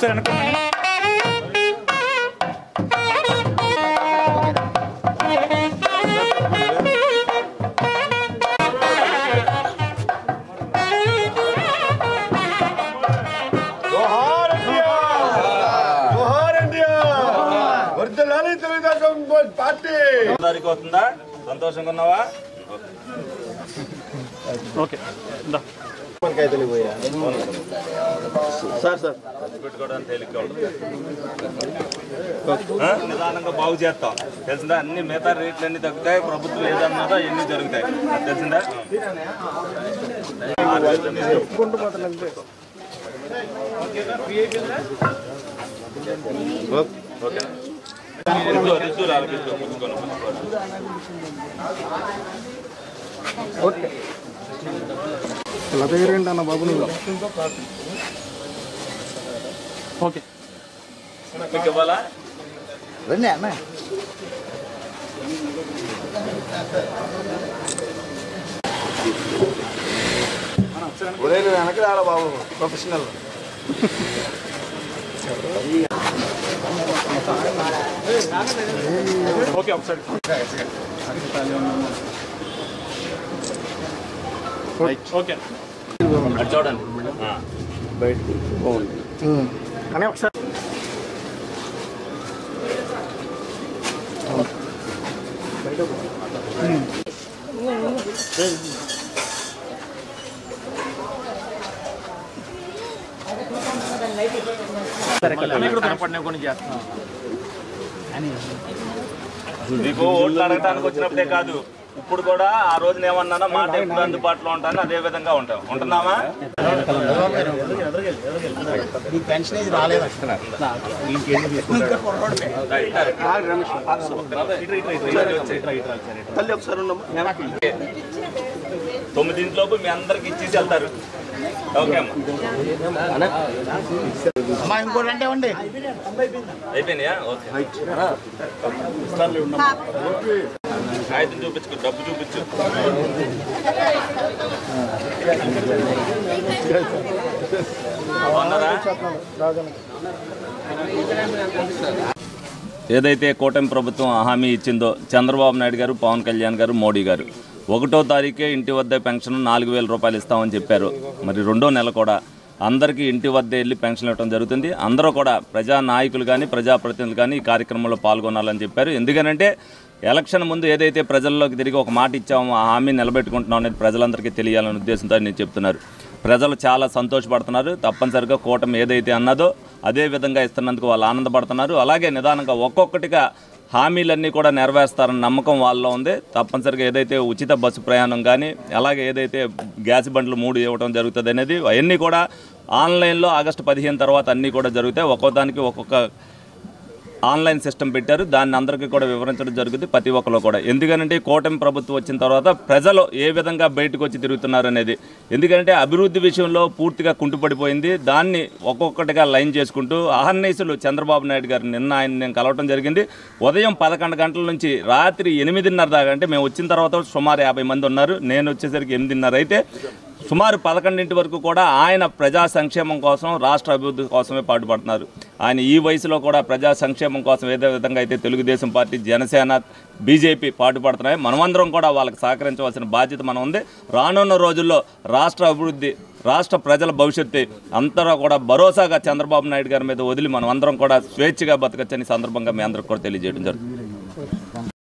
ఒకసారి వెనక వస్తుందా? సంతోషంగా ఉన్నావా? ఓకే పెట్టుకోవడానికి తేలిగ్గా ఉంటుంది. నిదానంగా బాగు చేస్తాం తెలిసిందా. అన్ని మిగతా రేట్లు అన్ని తగ్గుతాయి. ప్రభుత్వం ఏదన్నదో అవన్నీ జరుగుతాయి తెలిసిందా. ఓకే లతగిరేంటి అన్న బాబు నువ్వు ఓకే మీకు ఇవ్వాలా? రండి అన్న వెనక రాలా బాబు ప్రొఫెషనల్ ఓకే ఒకసారి ఓకే చూడండి బయట బాగుంది కానీ ఒకసారి మీకు ఓట్లు అడగటానికి వచ్చినప్పుడే కాదు, ఇప్పుడు కూడా ఆ రోజున ఏమన్నా మాట ఎప్పుడు అందుబాటులో ఉంటాను అదే విధంగా ఉంటాం. ఉంటున్నామా? తల్లి ఒకసారి 9 మీ అందరికి ఇచ్చేసి వెళ్తారు. ఓకే అమ్మా, ఇంకోటి అంటే ఉండి అయిపోయినాయా? ఓకే కాగితం చూపించుకో, డబ్బు చూపించు. ఏదైతే కూటమి ప్రభుత్వం హామీ ఇచ్చిందో చంద్రబాబు నాయుడు గారు, పవన్ కళ్యాణ్ గారు, మోడీ గారు 1వ తారీఖే ఇంటి వద్ద పెన్షన్ 4,000 రూపాయలు ఇస్తామని చెప్పారు. మరి 2వ నెల కూడా అందరికీ ఇంటి వద్దే వెళ్ళి పెన్షన్ ఇవ్వడం జరుగుతుంది. అందరూ కూడా ప్రజా నాయకులు కానీ ప్రజాప్రతినిధులు కానీ ఈ కార్యక్రమంలో పాల్గొనాలని చెప్పారు. ఎందుకనంటే ఎలక్షన్ ముందు ఏదైతే ప్రజల్లోకి తిరిగి ఒక మాట ఇచ్చామో ఆ హామీ నిలబెట్టుకుంటున్నాం అనేది ప్రజలందరికీ తెలియాలనే ఉద్దేశంతో నేను చెప్తున్నారు. ప్రజలు చాలా సంతోషపడుతున్నారు. తప్పనిసరిగా కూటమి ఏదైతే అన్నదో అదే విధంగా ఇస్తున్నందుకు వాళ్ళు ఆనందపడుతున్నారు. అలాగే నిదానంగా ఒక్కొక్కటిగా హామీలన్నీ కూడా నెరవేరుస్తారన్న నమ్మకం వాళ్ళలో ఉంది. తప్పనిసరిగా ఏదైతే ఉచిత బస్సు ప్రయాణం కానీ అలాగే ఏదైతే గ్యాస్ బండ్లు 3 ఇవ్వడం జరుగుతుంది అనేది అవన్నీ కూడా ఆన్లైన్లో ఆగస్టు 15 తర్వాత అన్నీ కూడా జరుగుతాయి. ఒక్కొక్కదానికి ఒక్కొక్క ఆన్లైన్ సిస్టమ్ పెట్టారు. దాన్ని అందరికీ కూడా వివరించడం జరుగుతుంది ప్రతి ఒక్కరు కూడా. ఎందుకంటే కూటమి ప్రభుత్వం వచ్చిన తర్వాత ప్రజలు ఏ విధంగా బయటకు వచ్చి తిరుగుతున్నారు అనేది. ఎందుకంటే అభివృద్ధి విషయంలో పూర్తిగా కుంటుపడిపోయింది. దాన్ని ఒక్కొక్కటిగా లైన్ చేసుకుంటూ అహర్నిశలు చంద్రబాబు నాయుడు గారు నిన్న ఆయన నేను కలవటం జరిగింది. ఉదయం 11 గంటల నుంచి రాత్రి 8:30 దాకా, అంటే మేము వచ్చిన తర్వాత సుమారు 50 మంది ఉన్నారు. నేను వచ్చేసరికి 8:30 అయితే సుమారు 11 వరకు కూడా ఆయన ప్రజా సంక్షేమం కోసం, రాష్ట్ర అభివృద్ధి కోసమే పాటుపడుతున్నారు. ఆయన ఈ వయసులో కూడా ప్రజా సంక్షేమం కోసం ఏదే విధంగా అయితే తెలుగుదేశం పార్టీ, జనసేన, బీజేపీ పాటుపడుతున్నాయి. మనమందరం కూడా వాళ్ళకి సహకరించవలసిన బాధ్యత మనం ఉంది. రానున్న రోజుల్లో రాష్ట్ర అభివృద్ధి, రాష్ట్ర ప్రజల భవిష్యత్తు అంతా కూడా భరోసాగా చంద్రబాబు నాయుడు గారి మీద వదిలి మనం అందరం కూడా స్వేచ్ఛగా బతకచ్చని సందర్భంగా మీ అందరికి కూడా తెలియజేయడం జరుగుతుంది.